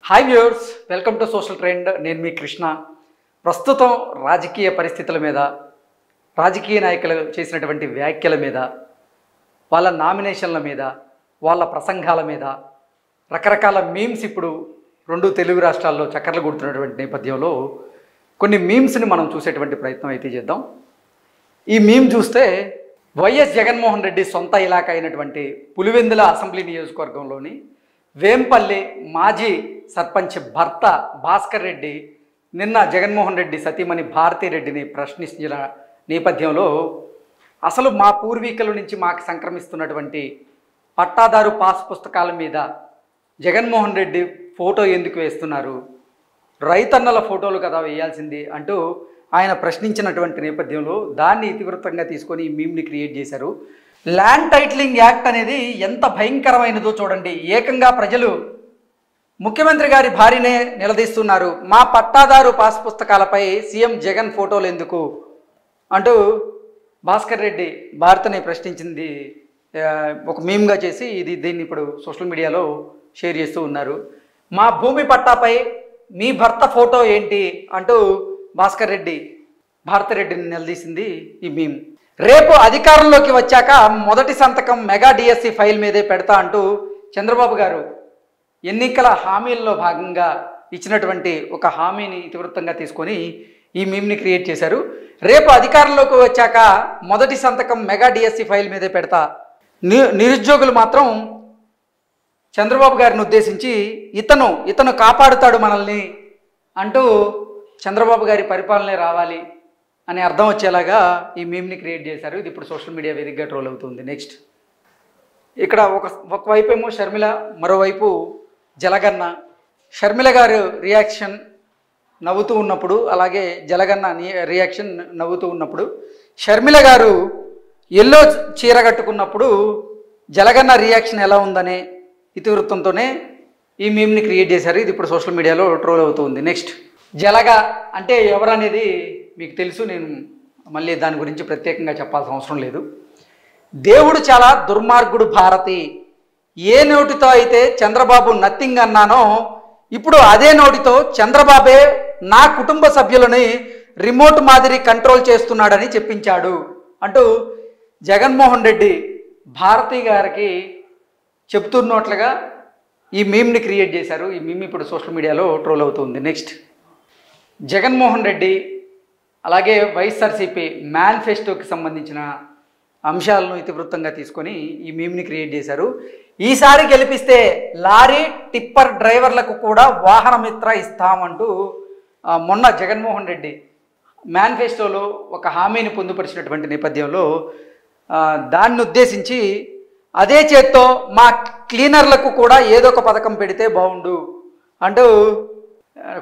Hi viewers, welcome to social trend. నేను మీ కృష్ణ. ప్రస్తుతం రాజకీయ పరిస్థితుల మీద, రాజకీయ నాయకులు చేసినటువంటి వ్యాఖ్యల మీద, వాళ్ళ నామినేషన్ల మీద, వాళ్ళ ప్రసంగాల మీద రకరకాల మీమ్స్ ఇప్పుడు రెండు తెలుగు రాష్ట్రాల్లో చక్కర్లు కొడుతున్నటువంటి నేపథ్యంలో కొన్ని మీమ్స్ని మనం చూసేటువంటి ప్రయత్నం అయితే చేద్దాం. ఈ మీమ్ చూస్తే వైఎస్ జగన్మోహన్ రెడ్డి సొంత ఇలాకా అయినటువంటి పులివెందుల అసెంబ్లీ నియోజకవర్గంలోని వేంపల్లి మాజీ సర్పంచ్ భర్త భాస్కర్ రెడ్డి నిన్న జగన్మోహన్ రెడ్డి సతీమణి భారతీరెడ్డిని ప్రశ్నించిన నేపథ్యంలో అసలు మా పూర్వీకుల నుంచి మాకు సంక్రమిస్తున్నటువంటి పట్టాదారు పాస్ పుస్తకాల మీద జగన్మోహన్ రెడ్డి ఫోటో ఎందుకు వేస్తున్నారు, రైతన్నల ఫోటోలు కదా వేయాల్సింది అంటూ ఆయన ప్రశ్నించినటువంటి నేపథ్యంలో దాన్ని ఇతివృత్తంగా తీసుకొని ఈ మీమ్ని క్రియేట్ చేశారు. ల్యాండ్ టైటిలింగ్ యాక్ట్ అనేది ఎంత భయంకరమైనదో చూడండి. ఏకంగా ప్రజలు ముఖ్యమంత్రి గారి భార్యనే నిలదీస్తున్నారు. మా పట్టాదారు పాస్ పుస్తకాలపై సీఎం జగన్ ఫోటోలు ఎందుకు అంటూ భాస్కర్ రెడ్డి భారతని ప్రశ్నించింది ఒక మీమ్గా చేసి దీన్ని ఇప్పుడు సోషల్ మీడియాలో షేర్ చేస్తూ ఉన్నారు. మా భూమి పట్టాపై మీ భర్త ఫోటో ఏంటి అంటూ భాస్కర్ రెడ్డి భారతిరెడ్డిని నిలదీసింది ఈ మీమ్. రేపు అధికారంలోకి వచ్చాక మొదటి సంతకం మెగా డిఎస్సి ఫైల్ మీదే పెడతా అంటూ చంద్రబాబు గారు ఎన్నికల హామీల్లో భాగంగా ఇచ్చినటువంటి ఒక హామీని ఇతివృత్తంగా తీసుకొని ఈ మీమ్ని క్రియేట్ చేశారు. రేపు అధికారంలోకి వచ్చాక మొదటి సంతకం మెగా డిఎస్సి ఫైల్ మీదే పెడతా. నిరుద్యోగులు మాత్రం చంద్రబాబు గారిని ఉద్దేశించి ఇతను కాపాడుతాడు మనల్ని అంటూ చంద్రబాబు గారి పరిపాలనే రావాలి అని అర్థం వచ్చేలాగా ఈ మీమ్ని క్రియేట్ చేశారు. ఇది ఇప్పుడు సోషల్ మీడియా వేదికగా ట్రోల్ అవుతుంది. నెక్స్ట్ ఇక్కడ ఒకవైపు ఏమో షర్మిల, మరోవైపు జలగన్న. షర్మిల గారు రియాక్షన్ నవ్వుతూ ఉన్నప్పుడు, అలాగే జలగన్న రియాక్షన్ నవ్వుతూ ఉన్నప్పుడు, షర్మిల గారు ఎల్లో చీర కట్టుకున్నప్పుడు జలగన్న రియాక్షన్ ఎలా ఉందనే ఇతివృత్తంతోనే ఈ మీమ్ని క్రియేట్ చేశారు. ఇది ఇప్పుడు సోషల్ మీడియాలో ట్రోల్ అవుతుంది. నెక్స్ట్ జలగ అంటే ఎవరనేది మీకు తెలుసు, నేను మళ్ళీ దాని గురించి ప్రత్యేకంగా చెప్పాల్సిన అవసరం లేదు. దేవుడు చాలా దుర్మార్గుడు భారతి. ఏ నోటితో అయితే చంద్రబాబు నథింగ్ అన్నానో ఇప్పుడు అదే నోటితో చంద్రబాబే నా కుటుంబ సభ్యులని రిమోట్ మాదిరి కంట్రోల్ చేస్తున్నాడని చెప్పించాడు అంటూ జగన్మోహన్ రెడ్డి భారతి గారికి చెప్తున్నట్లుగా ఈ మీమ్ని క్రియేట్ చేశారు. ఈ మీమ్ ఇప్పుడు సోషల్ మీడియాలో ట్రోల్ అవుతుంది. నెక్స్ట్ జగన్మోహన్ రెడ్డి అలాగే వైఎస్ఆర్సీపీ మేనిఫెస్టోకి సంబంధించిన అంశాలను ఇతివృత్తంగా తీసుకొని ఈ మీమ్ని క్రియేట్ చేశారు. ఈసారి గెలిపిస్తే లారీ టిప్పర్ డ్రైవర్లకు కూడా వాహన మిత్ర ఇస్తామంటూ మొన్న జగన్మోహన్ రెడ్డి మేనిఫెస్టోలో ఒక హామీని పొందుపరిచినటువంటి నేపథ్యంలో దాన్ని ఉద్దేశించి అదే చేత్తో మా క్లీనర్లకు కూడా ఏదో ఒక పథకం పెడితే బాగుండు అంటూ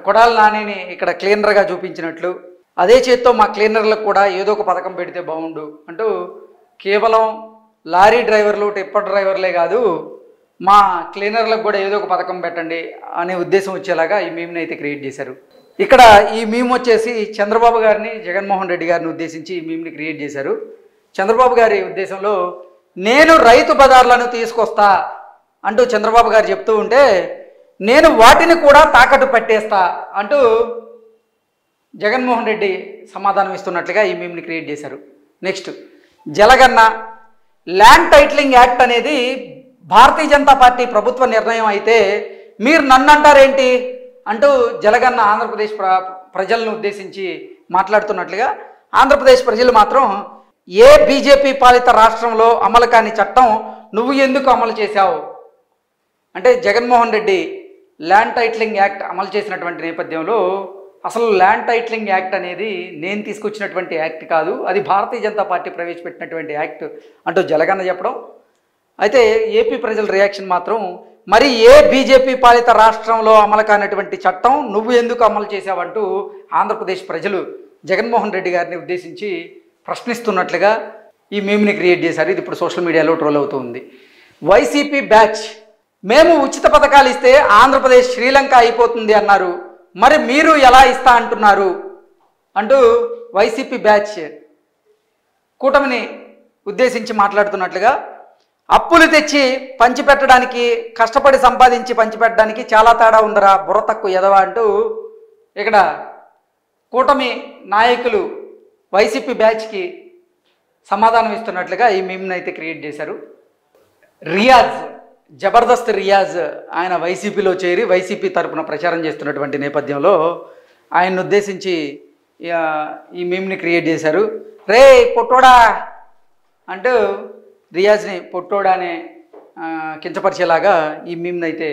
కొడాల నానిని ఇక్కడ క్లీనర్గా చూపించినట్లు, అదే చేత్తో మా క్లీనర్లకు కూడా ఏదో ఒక పథకం పెడితే బాగుండు అంటూ కేవలం లారీ డ్రైవర్లు టిప్పర్ డ్రైవర్లే కాదు మా క్లీనర్లకు కూడా ఏదో ఒక పథకం పెట్టండి అనే ఉద్దేశం వచ్చేలాగా ఈ మీమ్ని అయితే క్రియేట్ చేశారు. ఇక్కడ ఈ మీమ్ వచ్చేసి చంద్రబాబు గారిని, జగన్మోహన్ రెడ్డి గారిని ఉద్దేశించి ఈ మీమ్ని క్రియేట్ చేశారు. చంద్రబాబు గారి ఉద్దేశంలో నేను రైతు బజార్లను తీసుకొస్తా అంటూ చంద్రబాబు గారు చెప్తూ ఉంటే నేను వాటిని కూడా తాకట్టు పెట్టేస్తా అంటూ జగన్మోహన్ రెడ్డి సమాధానం ఇస్తున్నట్లుగా ఈ మీమ్ని క్రియేట్ చేశారు. నెక్స్ట్ జలగన్న. ల్యాండ్ టైటిలింగ్ యాక్ట్ అనేది భారతీయ జనతా పార్టీ ప్రభుత్వ నిర్ణయం అయితే మీరు నన్ను అంటారేంటి అంటూ జలగన్న ఆంధ్రప్రదేశ్ ప్రజలను ఉద్దేశించి మాట్లాడుతున్నట్లుగా, ఆంధ్రప్రదేశ్ ప్రజలు మాత్రం ఏ బీజేపీ పాలిత రాష్ట్రంలో అమలు కాని చట్టం నువ్వు ఎందుకు అమలు చేశావు అంటే Jaganmohan Reddy land titling act అమలు చేసినటువంటి నేపథ్యంలో అసలు ల్యాండ్ టైటిలింగ్ యాక్ట్ అనేది నేను తీసుకొచ్చినటువంటి యాక్ట్ కాదు, అది భారతీయ జనతా పార్టీ ప్రవేశపెట్టినటువంటి యాక్ట్ అంటూ జలగన్న చెప్పడం. అయితే ఏపీ ప్రజల రియాక్షన్ మాత్రం మరి ఏ బీజేపీ పాలిత రాష్ట్రంలో అమలు కానటువంటి చట్టం నువ్వు ఎందుకు అమలు చేశావంటూ ఆంధ్రప్రదేశ్ ప్రజలు జగన్మోహన్ రెడ్డి గారిని ఉద్దేశించి ప్రశ్నిస్తున్నట్లుగా ఈ మీమ్ని క్రియేట్ చేశారు. ఇది ఇప్పుడు సోషల్ మీడియాలో ట్రోల్ అవుతుంది. YCP batch. మేము ఉచిత పథకాలు ఇస్తే ఆంధ్రప్రదేశ్ శ్రీలంక అయిపోతుంది అన్నారు, మరి మీరు ఎలా ఇస్తా అంటున్నారు అంటూ వైసీపీ బ్యాచ్ కూటమిని ఉద్దేశించి మాట్లాడుతున్నట్లుగా అప్పులు తెచ్చి పంచిపెట్టడానికి, కష్టపడి సంపాదించి పంచిపెట్టడానికి చాలా తేడా ఉందరా బుర్ర తక్కువ ఎదవా అంటూ ఇక్కడ కూటమి నాయకులు వైసీపీ బ్యాచ్కి సమాధానం ఇస్తున్నట్లుగా ఈ మీమ్ని అయితే క్రియేట్ చేశారు. రియాజ్, జబర్దస్త్ రియాజ్ ఆయన వైసీపీలో చేరి వైసీపీ తరపున ప్రచారం చేస్తున్నటువంటి నేపథ్యంలో ఆయన్ని ఉద్దేశించి ఈ మీమ్ని క్రియేట్ చేశారు. రే పొట్టోడా అంటూ రియాజ్ని పొట్టోడా అనే కించపరిచేలాగా ఈ మీమ్ని అయితే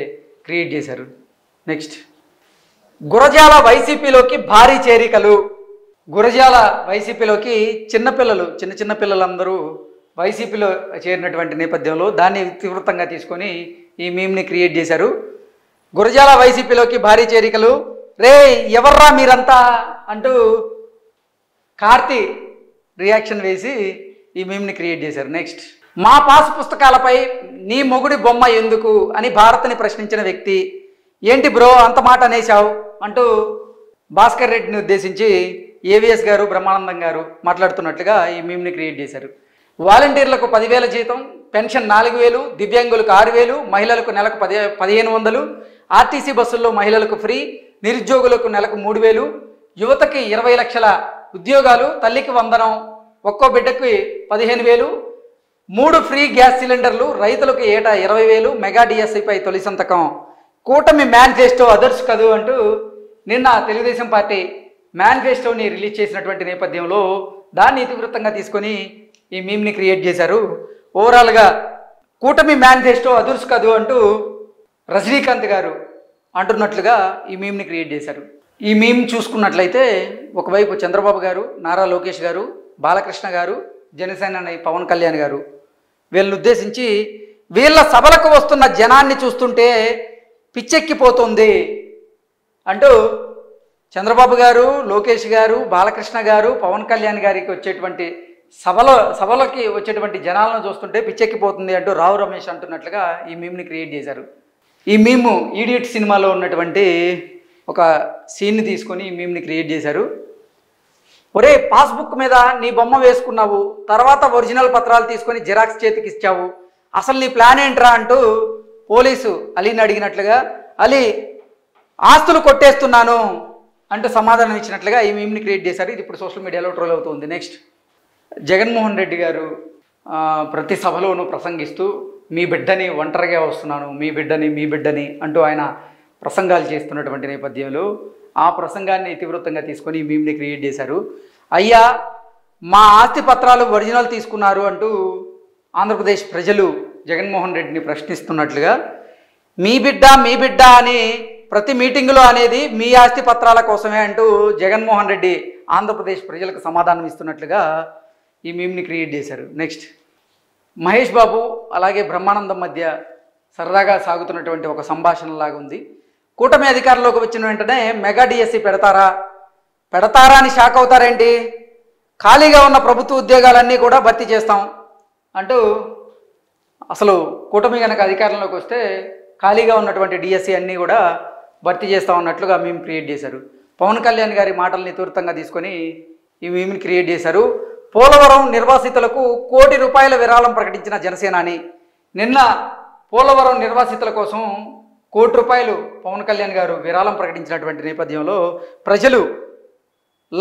క్రియేట్ చేశారు. నెక్స్ట్, గురజాల వైసీపీలోకి భారీ చేరికలు. గురజాల వైసీపీలోకి చిన్నపిల్లలు, చిన్న పిల్లలందరూ వైసీపీలో చేరినటువంటి నేపథ్యంలో దాన్ని తీవ్రంగా తీసుకొని ఈ మీమ్ని క్రియేట్ చేశారు. గురజాల వైసీపీలోకి భారీ చేరికలు, రే ఎవర్రా మీరంతా అంటూ కార్తీ రియాక్షన్ వేసి ఈ మీమ్ని క్రియేట్ చేశారు. నెక్స్ట్, మా పాస్ పుస్తకాలపై నీ మొగుడి బొమ్మ ఎందుకు అని భారత్ని ప్రశ్నించిన వ్యక్తి, ఏంటి బ్రో అంత మాట అనేశావు అంటూ భాస్కర్ రెడ్డిని ఉద్దేశించి ఏవిఎస్ గారు, బ్రహ్మానందం గారు మాట్లాడుతున్నట్లుగా ఈ మీమ్ని క్రియేట్ చేశారు. వాలంటీర్లకు 10,000 జీతం, పెన్షన్ 4,000, దివ్యాంగులకు 6,000, మహిళలకు నెలకు 1,500, ఆర్టీసీ బస్సుల్లో మహిళలకు ఫ్రీ, నిరుద్యోగులకు నెలకు 3,000, యువతకి 20 లక్షల ఉద్యోగాలు, తల్లికి వందనం, ఒక్కో బిడ్డకి 15,000, 3 ఫ్రీ గ్యాస్ సిలిండర్లు, రైతులకు ఏటా 20,000, మెగా డిఎస్సిపై తొలి సంతకం, కూటమి మేనిఫెస్టో అదర్స్ కదు అంటూ నిన్న తెలుగుదేశం పార్టీ మేనిఫెస్టోని రిలీజ్ చేసినటువంటి నేపథ్యంలో దాన్ని ఇతివృత్తంగా తీసుకొని ఈ మీమ్ని క్రియేట్ చేశారు. ఓవరాల్గా కూటమి మేనిఫెస్టో అదర్స్ కదు అంటూ రజనీకాంత్ గారు అంటున్నట్లుగా ఈ మీమ్ని క్రియేట్ చేశారు. ఈ మీమ్ చూసుకున్నట్లయితే ఒకవైపు చంద్రబాబు గారు, నారా లోకేష్ గారు, బాలకృష్ణ గారు, జనసేన పవన్ కళ్యాణ్ గారు వీళ్ళని ఉద్దేశించి వీళ్ళ సభలకు వస్తున్న జనాన్ని చూస్తుంటే పిచ్చెక్కిపోతుంది అంటూ చంద్రబాబు గారు, లోకేష్ గారు, బాలకృష్ణ గారు, పవన్ కళ్యాణ్ గారికి వచ్చేటువంటి సభలకి వచ్చేటువంటి జనాలను చూస్తుంటే పిచ్చెక్కిపోతుంది అంటూ రావు రమేష్ అంటున్నట్లుగా ఈ మీమ్ని క్రియేట్ చేశారు. ఈ మీము ఈడియట్ సినిమాలో ఉన్నటువంటి ఒక సీన్ని తీసుకొని ఈ మీమ్ని క్రియేట్ చేశారు. ఒరే పాస్బుక్ మీద నీ బొమ్మ వేసుకున్నావు, తర్వాత ఒరిజినల్ పత్రాలు తీసుకొని జిరాక్స్ చేతికి ఇచ్చావు, అసలు నీ ప్లాన్ ఏంట్రా అంటూ పోలీసు అలీని అడిగినట్లుగా అలీ ఆస్తులు కొట్టేస్తున్నాను అంటూ సమాధానం ఇచ్చినట్లుగా ఈ మీమ్ని క్రియేట్ చేశారు. ఇది ఇప్పుడు సోషల్ మీడియాలో ట్రోల్ అవుతుంది. నెక్స్ట్, జగన్మోహన్ రెడ్డి గారు ప్రతి సభలోనూ ప్రసంగిస్తూ మీ బిడ్డని ఒంటరిగా వస్తున్నాను, మీ బిడ్డని అంటూ ఆయన ప్రసంగాలు చేస్తున్నటువంటి నేపథ్యంలో ఆ ప్రసంగాన్ని ఇతివృత్తంగా తీసుకొని ఈ మీమ్ని క్రియేట్ చేశారు. అయ్యా మా ఆస్తి పత్రాలు ఒరిజినల్ తీసుకున్నారు అంటూ ఆంధ్రప్రదేశ్ ప్రజలు జగన్మోహన్ రెడ్డిని ప్రశ్నిస్తున్నట్లుగా మీ బిడ్డ అని ప్రతి మీటింగులో అనేది మీ ఆస్తి పత్రాల కోసమే అంటూ జగన్మోహన్ రెడ్డి ఆంధ్రప్రదేశ్ ప్రజలకు సమాధానం ఇస్తున్నట్లుగా ఈ మీమ్ని క్రియేట్ చేశారు. నెక్స్ట్, మహేష్ బాబు అలాగే బ్రహ్మానందం మధ్య సరదాగా సాగుతున్నటువంటి ఒక సంభాషణలాగా ఉంది. కూటమి అధికారంలోకి వచ్చిన వెంటనే మెగా డిఎస్సి పెడతారా అని షాక్ అవుతారేంటి, ఖాళీగా ఉన్న ప్రభుత్వ ఉద్యోగాలన్నీ కూడా భర్తీ చేస్తాం అంటూ అసలు కూటమి కనుక అధికారంలోకి వస్తే ఖాళీగా ఉన్నటువంటి డిఎస్సి అన్నీ కూడా భర్తీ చేస్తాం అన్నట్లుగా మీమ్ క్రియేట్ చేశారు. పవన్ కళ్యాణ్ గారి మాటల్ని తీవ్రంగా తీసుకొని ఈ మీమ్ని క్రియేట్ చేశారు. పోలవరం నిర్వాసితులకు ₹1 కోటి విరాళం ప్రకటించిన జనసేనాని, నిన్న పోలవరం నిర్వాసితుల కోసం ₹1 కోటి పవన్ కళ్యాణ్ గారు విరాళం ప్రకటించినటువంటి నేపథ్యంలో ప్రజలు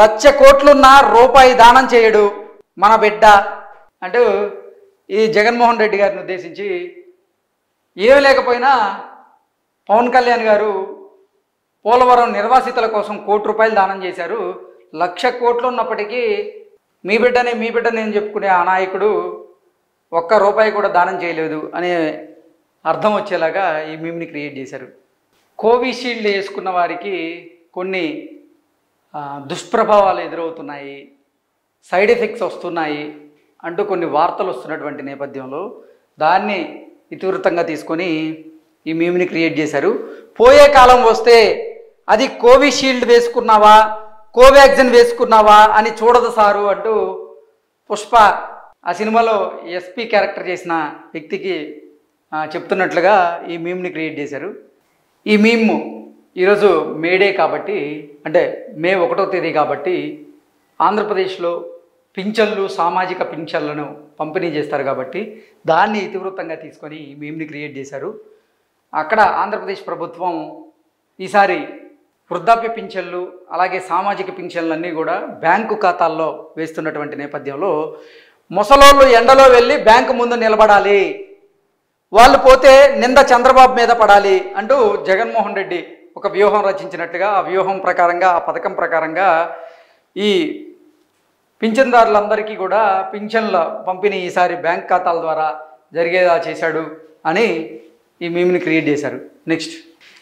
₹1,00,00,000 కోట్లున్నా రూపాయి దానం చేయడు మన బిడ్డ అంటూ ఈ జగన్మోహన్ రెడ్డి గారిని ఉద్దేశించి ఏమీ లేకపోయినా పవన్ కళ్యాణ్ గారు పోలవరం నిర్వాసితుల కోసం ₹1 కోటి దానం చేశారు, ₹1,00,00,000 కోట్లు ఉన్నప్పటికీ మీ బిడ్డని అని చెప్పుకునే ఆ నాయకుడు ₹1 కూడా దానం చేయలేదు అనే అర్థం వచ్చేలాగా ఈ మీమ్ని క్రియేట్ చేశారు. కోవిషీల్డ్ వేసుకున్న వారికి కొన్ని దుష్ప్రభావాలు ఎదురవుతున్నాయి, సైడ్ ఎఫెక్ట్స్ వస్తున్నాయి అంటూ కొన్ని వార్తలు వస్తున్నటువంటి నేపథ్యంలో దాన్ని ఇతివృత్తంగా తీసుకొని ఈ మీమ్ని క్రియేట్ చేశారు. పోయే కాలం వస్తే అది కోవిషీల్డ్ వేసుకున్నావా, కోవాక్సిన్ వేసుకున్నావా అని చూడదు సారు అంటూ పుష్ప ఆ సినిమాలో ఎస్పీ క్యారెక్టర్ చేసిన వ్యక్తికి చెప్తున్నట్లుగా ఈ మీమ్ని క్రియేట్ చేశారు. ఈ మీమ్ ఈరోజు మేడే కాబట్టి, అంటే మే 1వ తేదీ కాబట్టి ఆంధ్రప్రదేశ్లో పింఛన్లు, సామాజిక పింఛన్లను పంపిణీ చేస్తారు కాబట్టి దాన్ని ఇతివృత్తంగా తీసుకొని ఈ మీమ్ని క్రియేట్ చేశారు. అక్కడ ఆంధ్రప్రదేశ్ ప్రభుత్వం ఈసారి వృద్ధాప్య పింఛన్లు అలాగే సామాజిక పింఛన్లన్నీ కూడా బ్యాంకు ఖాతాల్లో వేస్తున్నటువంటి నేపథ్యంలో ముసలోళ్ళు ఎండలో వెళ్ళి బ్యాంకు ముందు నిలబడాలి, వాళ్ళు పోతే నింద చంద్రబాబు మీద పడాలి అంటూ జగన్మోహన్ రెడ్డి ఒక వ్యూహం రచించినట్టుగా, ఆ వ్యూహం ప్రకారంగా, ఆ పథకం ప్రకారంగా ఈ పింఛన్దారులందరికీ కూడా పింఛన్ల పంపిణీ ఈసారి బ్యాంక్ ఖాతాల ద్వారా జరిగేలా చేశాడు అని ఈ మీమ్ని క్రియేట్ చేశారు. నెక్స్ట్,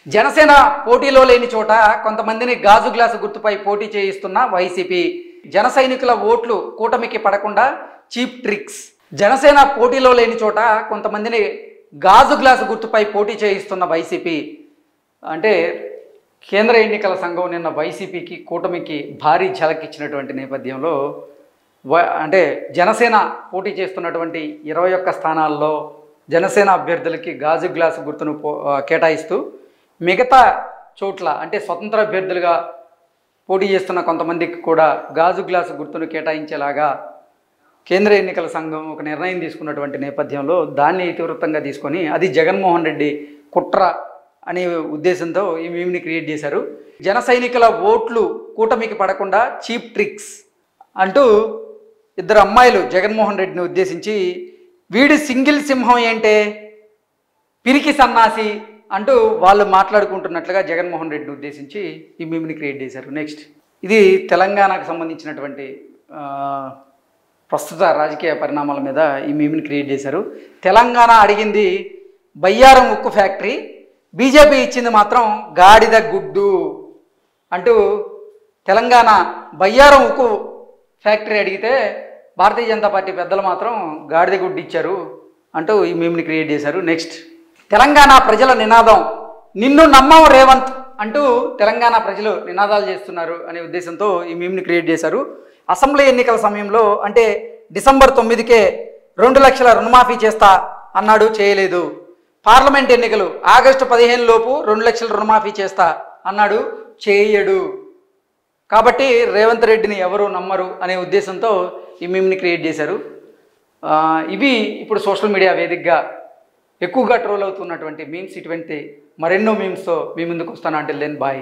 జనసేన పోటీలో లేని చోట కొంతమందిని గాజు గ్లాసు గుర్తుపై పోటీ చేయిస్తున్న వైసీపీ, జన సైనికుల ఓట్లు కూటమికి పడకుండా చీప్ ట్రిక్స్. జనసేన పోటీలో లేని చోట కొంతమందిని గాజు గ్లాసు గుర్తుపై పోటీ చేయిస్తున్న వైసీపీ అంటే కేంద్ర ఎన్నికల సంఘం నిన్న వైసీపీకి కూటమికి భారీ ఝలక్ ఇచ్చినటువంటి నేపథ్యంలో అంటే జనసేన పోటీ చేస్తున్నటువంటి 21 స్థానాల్లో జనసేన అభ్యర్థులకి గాజు గ్లాసు గుర్తును కేటాయిస్తూ మిగతా చోట్ల అంటే స్వతంత్ర అభ్యర్థులుగా పోటీ చేస్తున్న కొంతమందికి కూడా గాజు గ్లాసు గుర్తును కేటాయించేలాగా కేంద్ర ఎన్నికల సంఘం ఒక నిర్ణయం తీసుకున్నటువంటి నేపథ్యంలో దాన్ని ఇతివృత్తంగా తీసుకొని అది జగన్మోహన్ రెడ్డి కుట్ర అనే ఉద్దేశంతో ఈ మీమ్ని క్రియేట్ చేశారు. జన సైనికుల ఓట్లు కూటమికి పడకుండా చీప్ ట్రిక్స్ అంటూ ఇద్దరు అమ్మాయిలు జగన్మోహన్ రెడ్డిని ఉద్దేశించి వీడి సింగిల్ సింహం ఏంటే పిరికి సన్నాసి అంటూ వాళ్ళు మాట్లాడుకుంటున్నట్లుగా జగన్మోహన్ రెడ్డిని ఉద్దేశించి ఈ మీమ్ని క్రియేట్ చేశారు. నెక్స్ట్, ఇది తెలంగాణకు సంబంధించినటువంటి ప్రస్తుత రాజకీయ పరిణామాల మీద ఈ మీమ్ని క్రియేట్ చేశారు. తెలంగాణ అడిగింది బయ్యారం ఉక్కు ఫ్యాక్టరీ, బీజేపీ ఇచ్చింది మాత్రం గాడిద గుడ్డు అంటూ తెలంగాణ బయ్యారం ఉక్కు ఫ్యాక్టరీ అడిగితే భారతీయ జనతా పార్టీ పెద్దలు మాత్రం గాడిద గుడ్డు ఇచ్చారు అంటూ ఈ మీమ్ని క్రియేట్ చేశారు. నెక్స్ట్, తెలంగాణ ప్రజల నినాదం నిన్ను నమ్మం రేవంత్ అంటూ తెలంగాణ ప్రజలు నినాదాలు చేస్తున్నారు అనే ఉద్దేశంతో ఈ మీమ్ని క్రియేట్ చేశారు. అసెంబ్లీ ఎన్నికల సమయంలో అంటే డిసెంబర్ 9కే 2 లక్షల రుణమాఫీ చేస్తా అన్నాడు, చేయలేదు. పార్లమెంట్ ఎన్నికలు ఆగస్టు 15 లోపు 2 లక్షల రుణమాఫీ చేస్తా అన్నాడు, చేయడు. కాబట్టి రేవంత్ రెడ్డిని ఎవరు నమ్మరు అనే ఉద్దేశంతో ఈ మీమ్ని క్రియేట్ చేశారు. ఇవి ఇప్పుడు సోషల్ మీడియా వేదికగా ఎక్కువగా ట్రోల్ అవుతున్నటువంటి మీమ్స్. ఇటువంటి మరెన్నో మీమ్స్తో మీ ముందుకు వస్తాను. Until then bye.